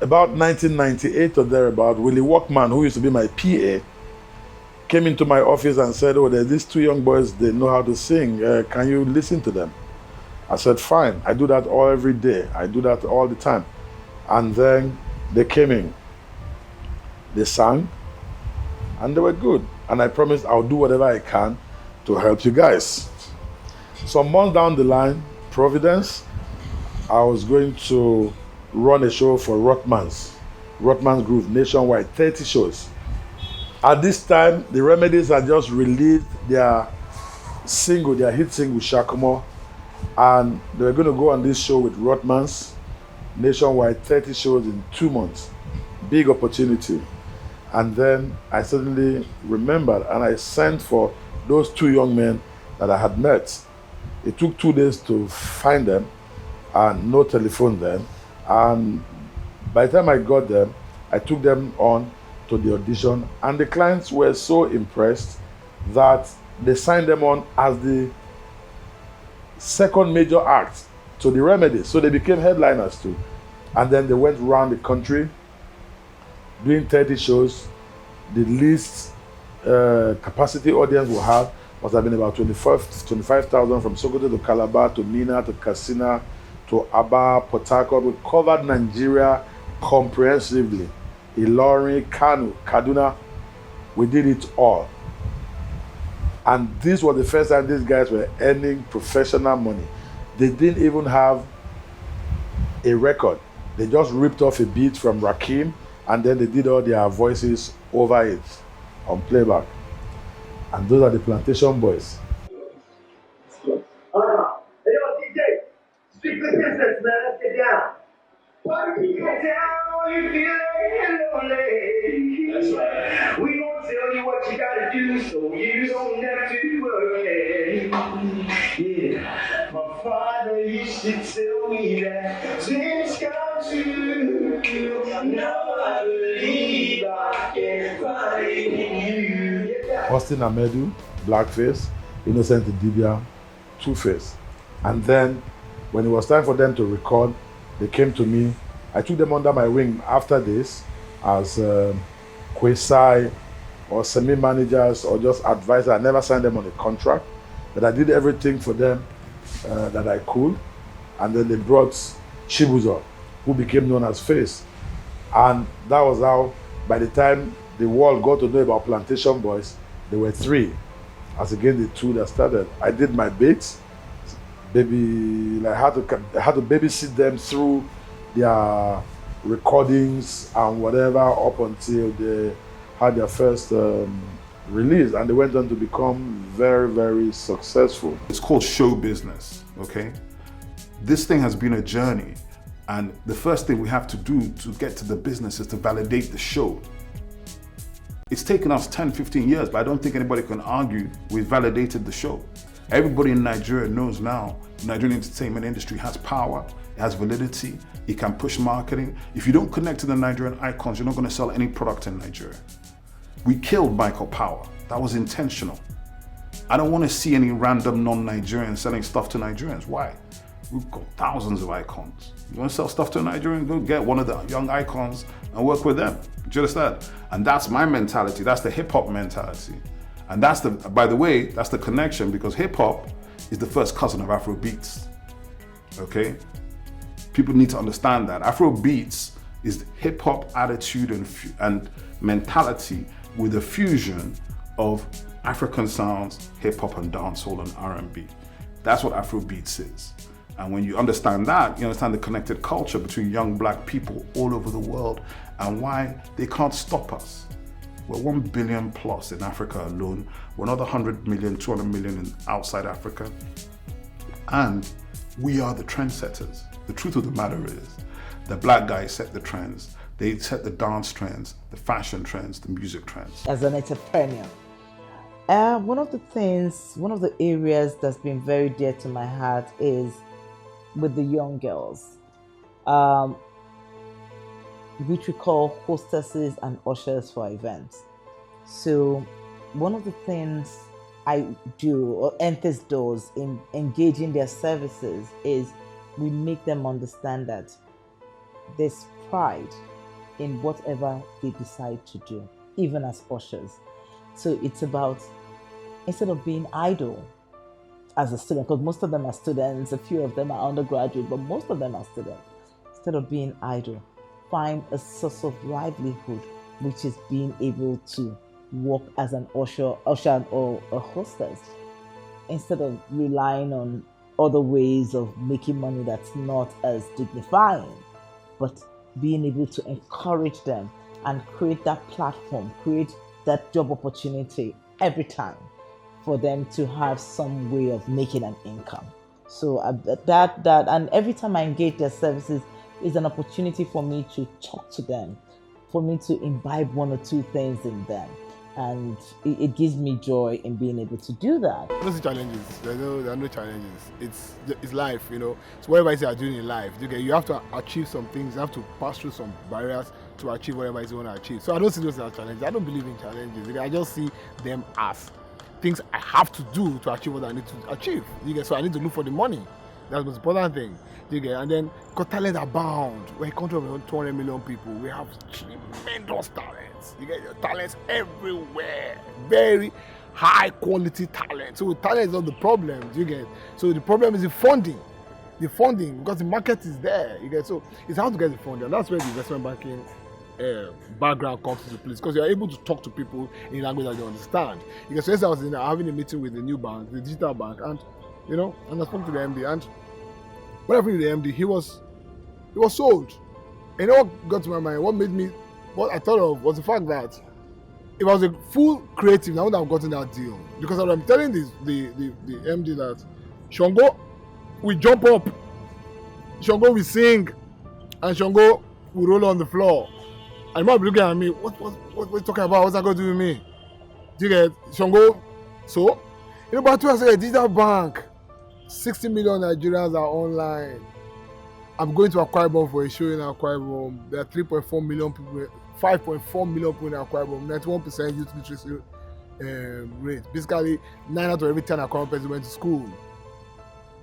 about 1998 or thereabout, Willie Walkman, who used to be my PA, came into my office and said, oh, there's these two young boys, they know how to sing. Can you listen to them? I said, fine. I do that every day. I do that all the time. And then they came in. They sang, and they were good. And I promised I'll do whatever I can to help you guys. Some months down the line, Providence, I was going to run a show for Rothman's Groove nationwide, 30 shows. At this time, the Remedies had just released their hit single, Shakumo, and they were going to go on this show with Rothman's nationwide, 30 shows in 2 months. Big opportunity. And then I suddenly remembered, and I sent for those two young men that I had met. It took 2 days to find them, and no telephone then. And by the time I got them, I took them on to the audition, and the clients were so impressed that they signed them on as the second major act to the Remedies. So they became headliners too. And then they went around the country doing 30 shows. The least capacity audience we had must have been about 25,000 from Sokoto to Calabar to Mina to Katsina to Aba, Port Harcourt. We covered Nigeria comprehensively. Ilorin, Kano, Kaduna, we did it all. And this was the first time these guys were earning professional money. They didn't even have a record. They just ripped off a beat from Rakim, and then they did all their voices over it on playback. And those are the Plantation Boys. Hey, yo, DJ, speak the business, man. Let's get down. Why do you get down when you feel lonely? That's right. We gon' tell you what you gotta do so you don't have to worry. Yeah, my father used to tell me that things come to you. Now I believe I can find you. Austin Amedu, Blackface, Innocent Idibia, Two-Face. And then when it was time for them to record, they came to me. I took them under my wing after this as Kwesai or semi-managers or just advisors. I never signed them on a contract, but I did everything for them that I could. And then they brought Chibuzo, who became known as Face. And that was how, by the time the world got to know about Plantation Boys, there were 3, as against the 2 that started. I did my bits. I had to babysit them through their recordings and whatever up until they had their first release, and they went on to become very, very successful. It's called show business, okay? This thing has been a journey, and the first thing we have to do to get to the business is to validate the show. It's taken us 10, 15 years, but I don't think anybody can argue we validated the show. Everybody in Nigeria knows now the Nigerian entertainment industry has power, it has validity, it can push marketing. If you don't connect to the Nigerian icons, you're not going to sell any product in Nigeria. We killed Michael Power. That was intentional. I don't want to see any random non-Nigerians selling stuff to Nigerians. Why? We've got thousands of icons. You want to sell stuff to a Nigerian? Go get one of the young icons and work with them. Do you understand? And that's my mentality. That's the hip hop mentality. And that's by the way, that's the connection, because hip hop is the first cousin of Afro beats. Okay? People need to understand that. Afro beats is hip hop attitude and mentality with a fusion of African sounds, hip hop and dancehall and R&B. That's what Afro beats is. And when you understand that, you understand the connected culture between young black people all over the world and why they can't stop us. We're 1 billion plus in Africa alone. We're another 100 million, 200 million in outside Africa. And we are the trendsetters. The truth of the matter is, the black guys set the trends. They set the dance trends, the fashion trends, the music trends. As an entrepreneur, one of the areas that's been very dear to my heart is with the young girls, which we call hostesses and ushers for events. So one of the things I do, or Entes does, in engaging their services is we make them understand that there's pride in whatever they decide to do, even as ushers. So it's about, instead of being idle as a student, because most of them are students, a few of them are undergraduate, but most of them are students. Instead of being idle, find a source of livelihood, which is being able to work as an usher or a hostess, instead of relying on other ways of making money that's not as dignifying, but being able to encourage them and create that platform, create that job opportunity every time for them to have some way of making an income. So and every time I engage their services is an opportunity for me to talk to them, for me to imbibe one or two things in them. And it gives me joy in being able to do that. I don't see challenges. There are no challenges. It's life, you know. So whatever it is you are doing in life, you have to achieve some things. You have to pass through some barriers to achieve whatever it is you want to achieve. So I don't see those as challenges. I don't believe in challenges. I just see them as things I have to do to achieve what I need to achieve. So I need to look for the money. That's the most important thing. And then, because talent abound. We're a country of 200 million people. We have tremendous talents. Talents everywhere. Very high quality talent. So talent is not the problem. So the problem is the funding. Because the market is there. So it's how to get the funding. And that's where the investment banking background comes into place, because you're able to talk to people in language that they understand. So yesterday I was having a meeting with the new bank, the digital bank, and I spoke to the MD, and when I spoke to the MD, he was sold. And what got to my mind, what I thought of was the fact that if I was a full creative, I would have gotten that deal. Because I'm telling the MD that Shango will jump up, Shango will sing, and Shango will roll on the floor. And he might be looking at me, what are you talking about? What's that going to do with me? Do you get Shango? So, but I said, a digital bank, 60 million Nigerians are online. I'm going to Akwa Ibom for a show in Akwa Ibom. There are 3.4 million people, 5.4 million people in Akwa Ibom, 91% youth literacy rate. Basically, 9 out of every 10 Akwa Ibom went to school.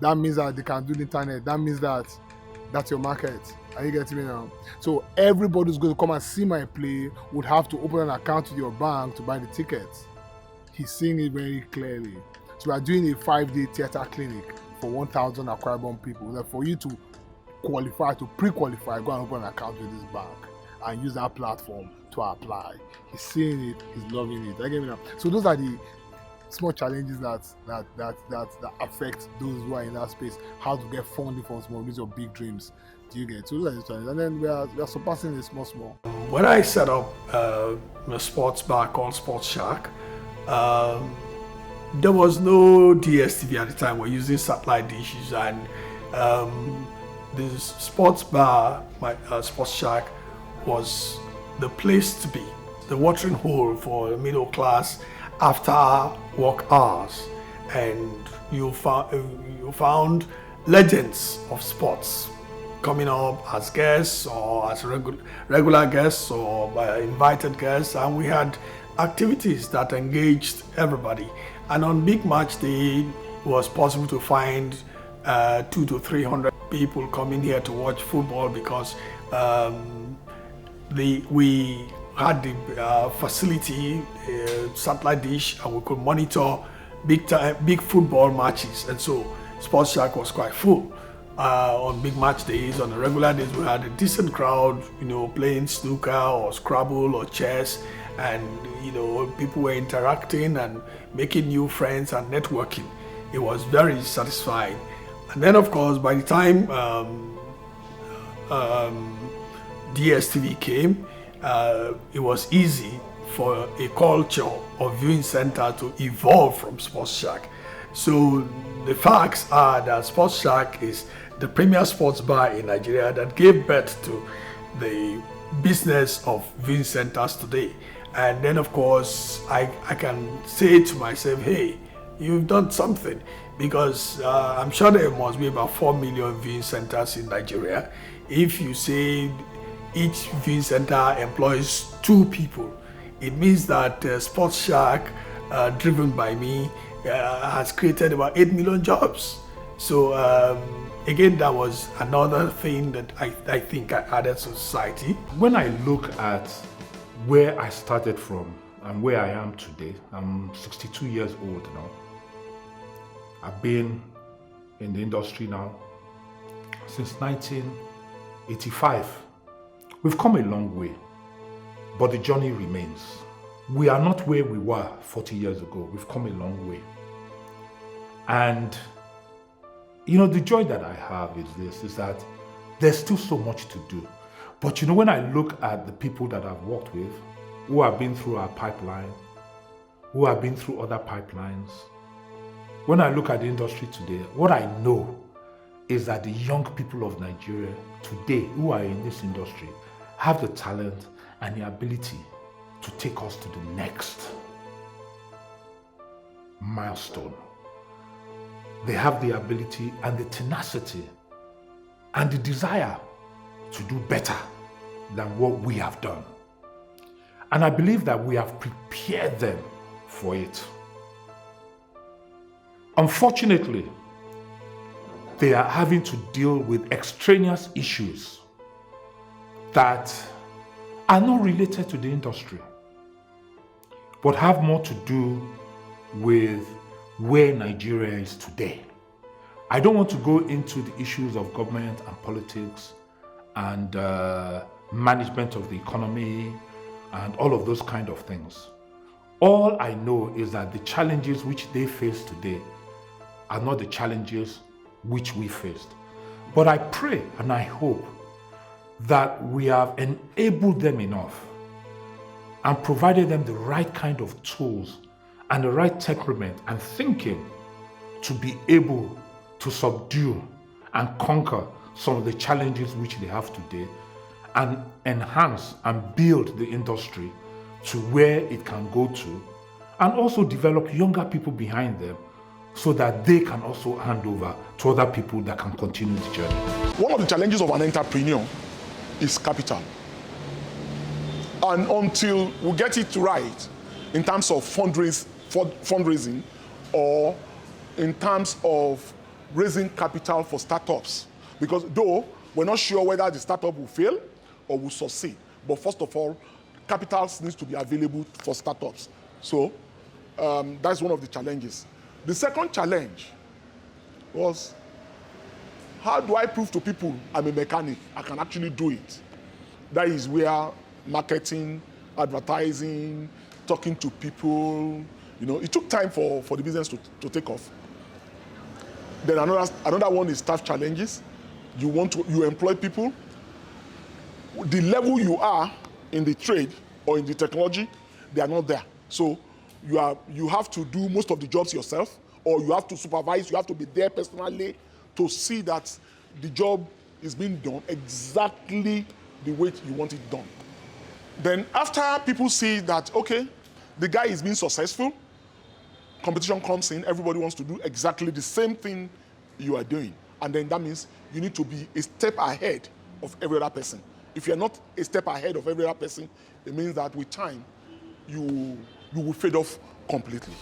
That means that they can do the internet. That means that that's your market. Are you getting me now? So everybody's going to come and see my play would have to open an account with your bank to buy the tickets. He's seeing it very clearly. So we are doing a 5-day theater clinic for 1,000 Akwa Ibom people. That for you to qualify, to pre-qualify, go and open an account with this bank and use that platform to apply. He's seeing it, he's loving it. Are you getting me now? So those are the small challenges that affect those who are in that space. How to get funding for small, these are big dreams. Do you get? So those are the challenges. And then we are surpassing the small. When I set up a sports bar called Sports Shack, there was no DSTV at the time. We're using satellite dishes, and this sports bar, Sports Shack, was the place to be, the watering hole for the middle class after work hours. And you found legends of sports coming up as guests or as regular guests or invited guests, and we had activities that engaged everybody. And on big match day, it was possible to find 200 to 300 people coming here to watch football, because we had the facility, satellite dish, and we could monitor big football matches. And so Sports Shack was quite full. On big match days, on the regular days, we had a decent crowd, playing snooker or Scrabble or chess, and people were interacting and making new friends and networking. It was very satisfying. And then, of course, by the time DSTV came, it was easy for a culture of viewing center to evolve from Sports Shack. So the facts are that Sports Shack is the premier sports bar in Nigeria that gave birth to the business of viewing centers today. And then, of course, I can say to myself, hey, you've done something, because I'm sure there must be about 4 million viewing centers in Nigeria. If you say each viewing center employs 2 people, it means that Sports Shack, driven by me, has created about 8 million jobs. So again, that was another thing that I think I added to society. When I look at where I started from and where I am today, I'm 62 years old now. I've been in the industry now since 1985. We've come a long way, but the journey remains. We are not where we were 40 years ago. We've come a long way. And you know, the joy that I have is that there's still so much to do. But you know, when I look at the people that I've worked with, who have been through our pipeline, who have been through other pipelines, when I look at the industry today, what I know is that the young people of Nigeria today who are in this industry have the talent and the ability to take us to the next milestone. They have the ability and the tenacity and the desire to do better than what we have done. And I believe that we have prepared them for it. Unfortunately, they are having to deal with extraneous issues that are not related to the industry, but have more to do with where Nigeria is today. I don't want to go into the issues of government and politics and management of the economy and all of those kind of things. All I know is that the challenges which they face today are not the challenges which we faced. But I pray and I hope that we have enabled them enough and provided them the right kind of tools and the right temperament and thinking to be able to subdue and conquer some of the challenges which they have today and enhance and build the industry to where it can go to, and also develop younger people behind them so that they can also hand over to other people that can continue the journey. One of the challenges of an entrepreneur is capital. And until we get it right in terms of fundraising or in terms of raising capital for startups, because though we're not sure whether the startup will fail or will succeed, but first of all, capital needs to be available for startups. So that's one of the challenges. The second challenge was, how do I prove to people I'm a mechanic? I can actually do it. That is where marketing, advertising, talking to people, you know, it took time for the business to take off. Then another one is staff challenges. You employ people. The level you are in the trade or in the technology, they are not there. So you have to do most of the jobs yourself, or you have to supervise, you have to be there personally to see that the job is being done exactly the way you want it done. Then after people see that, okay, the guy is being successful, competition comes in, everybody wants to do exactly the same thing you are doing. And then that means you need to be a step ahead of every other person. If you're not a step ahead of every other person, it means that with time, you will fade off completely.